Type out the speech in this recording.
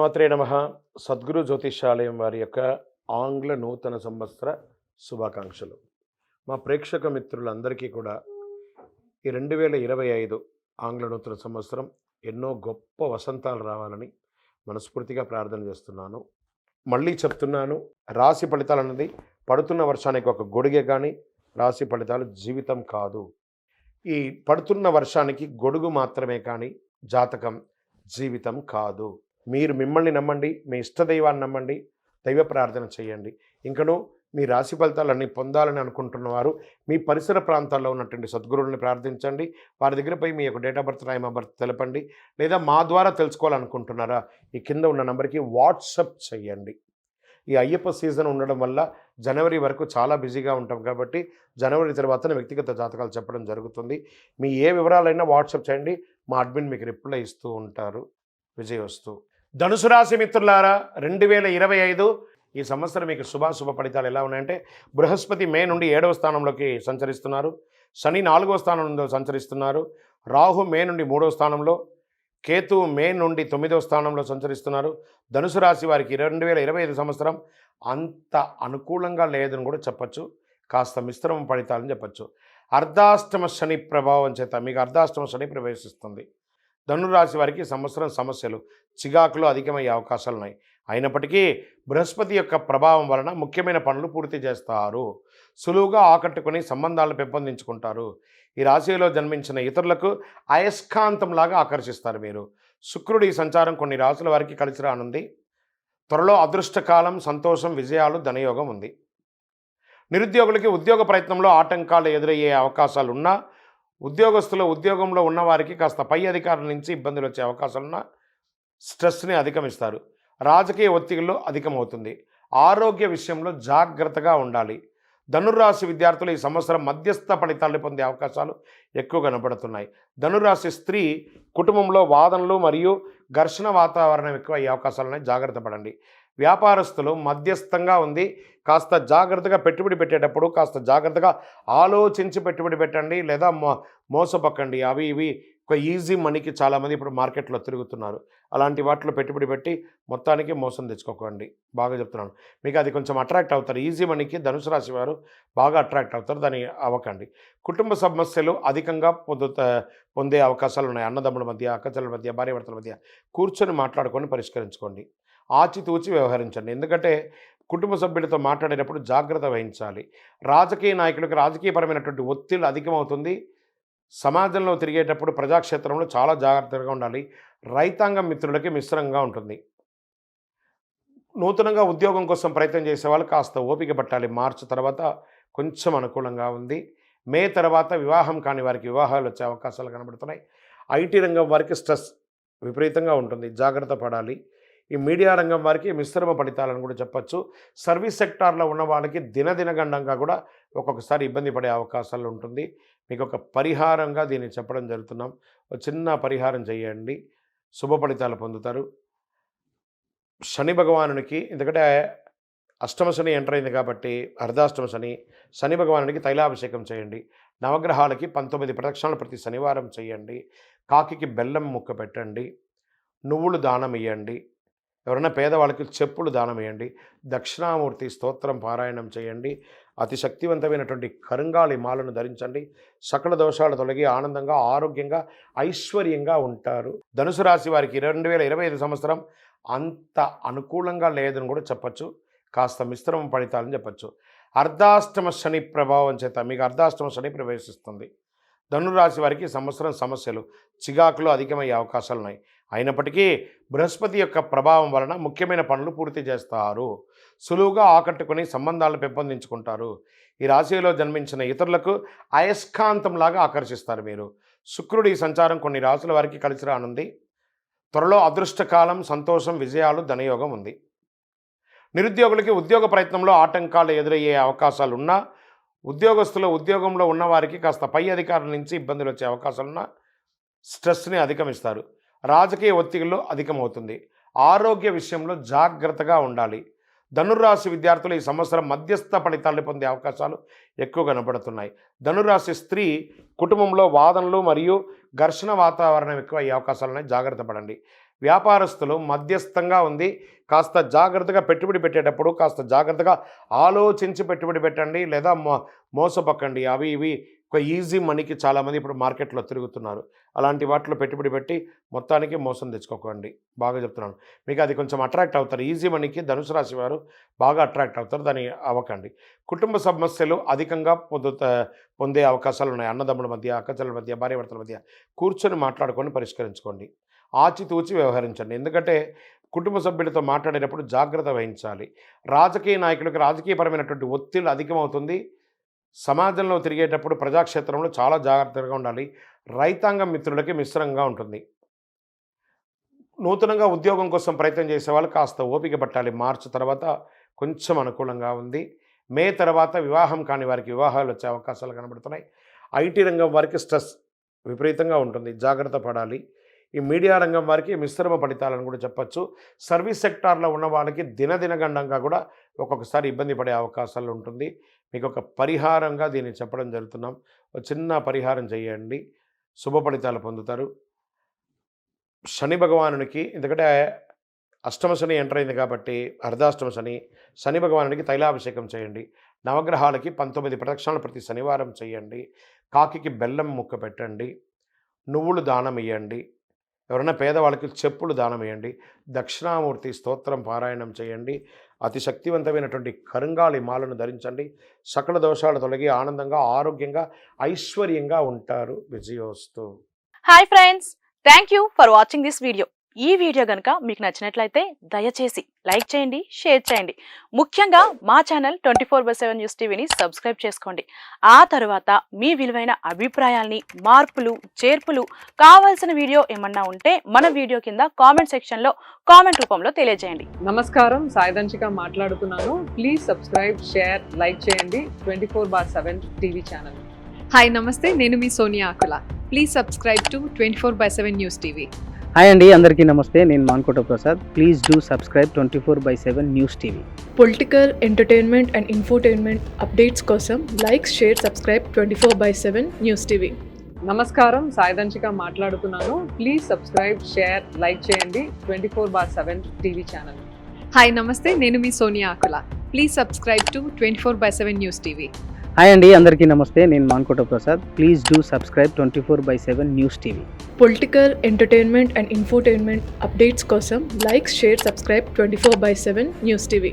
శ్రీమాత్రే నమః. సద్గురు జ్యోతిషాలయం వారి యొక్క ఆంగ్ల నూతన సంవత్సర శుభాకాంక్షలు. మా ప్రేక్షక మిత్రులందరికీ కూడా ఈ 2025 ఆంగ్ల నూతన సంవత్సరం ఎన్నో గొప్ప వసంతాలు రావాలని మనస్ఫూర్తిగా ప్రార్థన చేస్తున్నాను. మళ్ళీ చెప్తున్నాను, రాశి ఫలితాలు అన్నది పడుతున్న వర్షానికి ఒక గొడుగే కానీ రాశి ఫలితాలు జీవితం కాదు. ఈ పడుతున్న వర్షానికి గొడుగు మాత్రమే కానీ జాతకం జీవితం కాదు. మీరు మిమ్మల్ని నమ్మండి, మీ ఇష్టదైవాన్ని నమ్మండి, దైవ ప్రార్థన చేయండి. ఇంకనూ మీ రాశి ఫలితాలన్నీ పొందాలని అనుకుంటున్నవారు మీ పరిసర ప్రాంతాల్లో ఉన్నటువంటి సద్గురువుల్ని ప్రార్థించండి. వారి దగ్గర పోయి మీ యొక్క date of birth, time of birth తెలపండి. లేదా మా ద్వారా తెలుసుకోవాలనుకుంటున్నారా, ఈ కింద ఉన్న నెంబర్కి వాట్సప్ చేయండి. ఈ అయ్యప్ప సీజన్ ఉండడం వల్ల జనవరి వరకు చాలా బిజీగా ఉంటాం కాబట్టి జనవరి తర్వాతనే వ్యక్తిగత జాతకాలు చెప్పడం జరుగుతుంది. మీ ఏ వివరాలైనా వాట్సప్ చేయండి, మా అడ్మిన్ మీకు రిప్లై ఇస్తూ ఉంటారు. విజయవస్తు. ధనుసు రాశి మిత్రులారా, 2025 ఈ సంవత్సరం మీకు శుభ ఫలితాలు ఎలా ఉన్నాయంటే, బృహస్పతి మే నుండి 7వ స్థానంలోకి సంచరిస్తున్నారు. శని 4వ స్థానంలో సంచరిస్తున్నారు. రాహు మే నుండి 3వ స్థానంలో, కేతు మే నుండి 9వ స్థానంలో సంచరిస్తున్నారు. ధనుసు రాశి వారికి 2025 సంవత్సరం అంత అనుకూలంగా లేదని కూడా చెప్పచ్చు. కాస్త మిశ్రమ ఫలితాలని చెప్పచ్చు. అర్ధాష్టమ శని ప్రభావం చేత మీకు అర్ధాష్టమ శని ప్రవేశిస్తుంది. ధనురాశి వారికి సంవత్సరం సమస్యలు, చికాకులు అధికమయ్యే అవకాశాలు ఉన్నాయి. అయినప్పటికీ బృహస్పతి యొక్క ప్రభావం వలన ముఖ్యమైన పనులు పూర్తి చేస్తారు. సులువుగా ఆకట్టుకుని సంబంధాలను పెంపొందించుకుంటారు. ఈ రాశిలో జన్మించిన ఇతరులకు అయస్కాంతంలాగా ఆకర్షిస్తారు మీరు. శుక్రుడి సంచారం కొన్ని రాశుల వారికి కలిసి రానుంది. త్వరలో అదృష్టకాలం, సంతోషం, విజయాలు, ధనయోగం ఉంది. నిరుద్యోగులకి ఉద్యోగ ప్రయత్నంలో ఆటంకాలు ఎదురయ్యే అవకాశాలు ఉన్నా, ఉద్యోగంలో ఉన్నవారికి కాస్త పై అధికారుల నుంచి ఇబ్బందులు వచ్చే అవకాశాలున్న స్ట్రెస్ని అధిగమిస్తారు. రాజకీయ ఒత్తిడిలో అధికమవుతుంది. ఆరోగ్య విషయంలో జాగ్రత్తగా ఉండాలి. ధనుర్రాశి విద్యార్థులు ఈ సంవత్సరం మధ్యస్థ ఫలితాలను పొందే అవకాశాలు ఎక్కువ కనబడుతున్నాయి. ధనుర్రాశి స్త్రీ కుటుంబంలో వాదనలు మరియు ఘర్షణ వాతావరణం ఎక్కువ అయ్యే అవకాశాలున్నాయి. జాగ్రత్త పడండి. వ్యాపారస్తులు మధ్యస్థంగా ఉంది. కాస్త జాగ్రత్తగా పెట్టుబడి పెట్టేటప్పుడు కాస్త జాగ్రత్తగా ఆలోచించి పెట్టుబడి పెట్టండి, లేదా మోసపక్కండి. అవి ఇవి ఒక ఈజీ మనీకి చాలామంది ఇప్పుడు మార్కెట్లో తిరుగుతున్నారు. అలాంటి వాటిలో పెట్టుబడి పెట్టి మొత్తానికి మోసం తెచ్చుకోకండి. బాగా చెప్తున్నాను, మీకు అది కొంచెం అట్రాక్ట్ అవుతారు. ఈజీ మనీకి ధనుసు రాశి వారు బాగా అట్రాక్ట్ అవుతారు, దాన్ని అవ్వకండి. కుటుంబ సమస్యలు అధికంగా పొందే అవకాశాలు ఉన్నాయి. అన్నదమ్ముల మధ్య, అక్కచెల్లెల మధ్య, భార్యాభర్తల మధ్య కూర్చొని మాట్లాడుకొని పరిష్కరించుకోండి. ఆచితూచి వ్యవహరించండి. ఎందుకంటే కుటుంబ సభ్యులతో మాట్లాడేటప్పుడు జాగ్రత్త వహించాలి. రాజకీయ నాయకులకు రాజకీయపరమైనటువంటి ఒత్తిడి అధికమవుతుంది. సమాజంలో తిరిగేటప్పుడు ప్రజాక్షేత్రంలో చాలా జాగ్రత్తగా ఉండాలి. రైతాంగం మిత్రులకి మిశ్రంగా ఉంటుంది. నూతనంగా ఉద్యోగం కోసం ప్రయత్నం చేసే వాళ్ళు కాస్త ఓపిక పట్టాలి. మార్చి తర్వాత కొంచెం అనుకూలంగా ఉంది. మే తర్వాత వివాహం కాని వారికి వివాహాలు వచ్చే అవకాశాలు కనబడుతున్నాయి. ఐటీ రంగం వారికి స్ట్రెస్ విపరీతంగా ఉంటుంది, జాగ్రత్త పడాలి. ఈ మీడియా రంగం వారికి మిశ్రమ ఫలితాలను కూడా చెప్పచ్చు. సర్వీస్ సెక్టార్లో ఉన్న వాళ్ళకి దినదినగండంగా కూడా ఒక్కొక్కసారి ఇబ్బంది పడే అవకాశాలు ఉంటుంది. మీకు ఒక పరిహారంగా దీన్ని చెప్పడం జరుగుతున్నాం. ఒక చిన్న పరిహారం చేయండి, శుభ ఫలితాలు పొందుతారు. శని భగవానునికి, ఎందుకంటే అష్టమ శని ఎంటర్ అయింది కాబట్టి అర్ధాష్టమ శని, శని భగవానునికి తైలాభిషేకం చేయండి. నవగ్రహాలకి 19 ప్రదక్షిణలు ప్రతి శనివారం చేయండి. కాకికి బెల్లం ముక్క పెట్టండి. నువ్వులు దానం ఇవ్వండి. ఎవరైనా పేదవాళ్ళకి చెప్పులు దానం వేయండి. దక్షిణామూర్తి స్తోత్రం పారాయణం చేయండి. అతి శక్తివంతమైనటువంటి కరుంగాళి మాలను ధరించండి. సకల దోషాలు తొలగి ఆనందంగా, ఆరోగ్యంగా, ఐశ్వర్యంగా ఉంటారు. ధనుసు రాశి వారికి 2025 సంవత్సరం అంత అనుకూలంగా లేదని కూడా చెప్పచ్చు. కాస్త మిశ్రమ ఫలితాలని చెప్పచ్చు. అర్ధాష్టమ శని ప్రభావం చేత మీకు అర్ధాష్టమ శని ప్రవేశిస్తుంది. ధనురాశి వారికి సంవత్సరం సమస్యలు, చికాకులు అధికమయ్యే అవకాశాలు ఉన్నాయి. అయినప్పటికీ బృహస్పతి యొక్క ప్రభావం వలన ముఖ్యమైన పనులు పూర్తి చేస్తారు. సులువుగా ఆకట్టుకుని సంబంధాలను పెంపొందించుకుంటారు. ఈ రాశిలో జన్మించిన ఇతరులకు అయస్కాంతంలాగా ఆకర్షిస్తారు మీరు. శుక్రుడి సంచారం కొన్ని రాశుల వారికి కలిసి రానుంది. త్వరలో అదృష్టకాలం, సంతోషం, విజయాలు, ధనయోగం ఉంది. నిరుద్యోగులకి ఉద్యోగ ప్రయత్నంలో ఆటంకాలు ఎదురయ్యే అవకాశాలు ఉన్నా, ఉద్యోగంలో ఉన్నవారికి కాస్త పై అధికారుల నుంచి ఇబ్బందులు వచ్చే అవకాశాలున్న స్ట్రెస్ని అధిగమిస్తారు. రాజకీయ ఒత్తిడిలో అధికమవుతుంది. ఆరోగ్య విషయంలో జాగ్రత్తగా ఉండాలి. ధనుర్రాశి విద్యార్థులు ఈ సంవత్సరం మధ్యస్థ ఫలితాలను పొందే అవకాశాలు ఎక్కువ కనబడుతున్నాయి. ధనుర్రాశి స్త్రీ కుటుంబంలో వాదనలు మరియు ఘర్షణ వాతావరణం ఎక్కువ అయ్యే అవకాశాలు ఉన్నాయి. జాగ్రత్త పడండి. వ్యాపారస్తులు మధ్యస్థంగా ఉంది. కాస్త జాగ్రత్తగా పెట్టుబడి పెట్టేటప్పుడు కాస్త జాగ్రత్తగా ఆలోచించి పెట్టుబడి పెట్టండి, లేదా మోసపోకండి. అవి ఇవి ఒక ఈజీ మనీకి చాలామంది ఇప్పుడు మార్కెట్లో తిరుగుతున్నారు. అలాంటి వాటిలో పెట్టుబడి పెట్టి మొత్తానికి మోసం తెచ్చుకోకండి. బాగా చెప్తున్నాను. మీకు అది కొంచెం అట్రాక్ట్ అవుతారు. ఈజీ మనీకి ధనుసు రాశి వారు బాగా అట్రాక్ట్ అవుతారు. దాన్ని అవ్వకండి. కుటుంబ సమస్యలు అధికంగా పొందే అవకాశాలు ఉన్నాయి. అన్నదమ్ముల మధ్య, అక్కచెల్లెల మధ్య, భార్యాభర్తల మధ్య కూర్చొని మాట్లాడుకొని పరిష్కరించుకోండి. ఆచితూచి వ్యవహరించండి. ఎందుకంటే కుటుంబ సభ్యులతో మాట్లాడేటప్పుడు జాగ్రత్త వహించాలి. రాజకీయ నాయకులకు రాజకీయపరమైనటువంటి ఒత్తిడి అధికమవుతుంది. సమాజంలో తిరిగేటప్పుడు ప్రజాక్షేత్రంలో చాలా జాగ్రత్తగా ఉండాలి. రైతాంగం మిత్రులకి మిశ్రంగా ఉంటుంది. నూతనంగా ఉద్యోగం కోసం ప్రయత్నం చేసేవాళ్ళు కాస్త ఓపిక పట్టాలి. మార్చి తర్వాత కొంచెం అనుకూలంగా ఉంది. మే తర్వాత వివాహం కాని వారికి వివాహాలు వచ్చే అవకాశాలు కనబడుతున్నాయి. ఐటీ రంగం వారికి స్ట్రెస్ విపరీతంగా ఉంటుంది. జాగ్రత్త పడాలి. ఈ మీడియా రంగం వారికి మిశ్రమ ఫలితాలను కూడా చెప్పచ్చు. సర్వీస్ సెక్టార్లో ఉన్న వాళ్ళకి దినదినగండంగా కూడా ఒక్కొక్కసారి ఇబ్బంది పడే అవకాశాలు ఉంటుంది. మీకు ఒక పరిహారంగా దీన్ని చెప్పడం జరుగుతున్నాం. ఒక చిన్న పరిహారం చేయండి, శుభ ఫలితాలు పొందుతారు. శని భగవానునికి, ఎందుకంటే అష్టమ శని ఎంటర్ అయింది కాబట్టి అర్ధాష్టమ శని, శని భగవానునికి తైలాభిషేకం చేయండి. నవగ్రహాలకి 19 ప్రదక్షిణాలు ప్రతి శనివారం చేయండి. కాకికి బెల్లం ముక్క పెట్టండి. నువ్వులు దానం ఇవ్వండి. ఎవరైనా పేదవాళ్ళకి చెప్పులు దానం ఇవ్వండి. దక్షిణామూర్తి స్తోత్రం పారాయణం చేయండి. అతి శక్తివంతమైనటువంటి కరుంగాళి మాలను ధరించండి. సకల దోషాలు తొలగి ఆనందంగా, ఆరోగ్యంగా, ఐశ్వర్యంగా ఉంటారు. విజయోస్తు. Hi friends, thank you for watching this video. ఈ వీడియో కనుక మీకు నచ్చినట్లయితే దయచేసి లైక్ చేయండి, షేర్ చేయండి. ముఖ్యంగా మా ఛానల్ 24/7 న్యూస్ టీవీని సబ్స్క్రైబ్ చేసుకోండి. ఆ తర్వాత మీ విలువైన అభిప్రాయాల్ని, మార్పులు, చేర్పులు, కావాల్సిన వీడియో ఏమన్నా ఉంటే మన వీడియో కింద కామెంట్ సెక్షన్లో కామెంట్ రూపంలో తెలియజేయండి. నమస్కారం, సాయిదంచిక మాట్లాడుతున్నాను. ప్లీజ్ సబ్స్క్రైబ్, షేర్, లైక్ చేయండి 24/7 టీవీ ఛానల్. హాయ్ నమస్తే, నేను మీ Sonia Akula. Please subscribe to 24/7 news TV. Hi అండి, అందరికీ నమస్తే. నేను Mankota Prasad. Please do subscribe 24/7 news TV. Political, entertainment and infotainment updates కోసం like, share, subscribe 24/7 news TV. నమస్కారం, సాయిదంచిక మాట్లాడుతున్నాను. ప్లీజ్ సబ్స్క్రైబ్, షేర్, లైక్ చేయండి 24/7 టీవీ ఛానల్. హాయ్ నమస్తే, నేను మీ Sonia Akula. Please subscribe to 24/7 news TV. Hi అండి, అందరికీ నమస్తే. నేను Mankota Prasad. Please do subscribe 24/7 news TV. Political, entertainment and infotainment updates కోసం like, share, subscribe 24/7 news TV.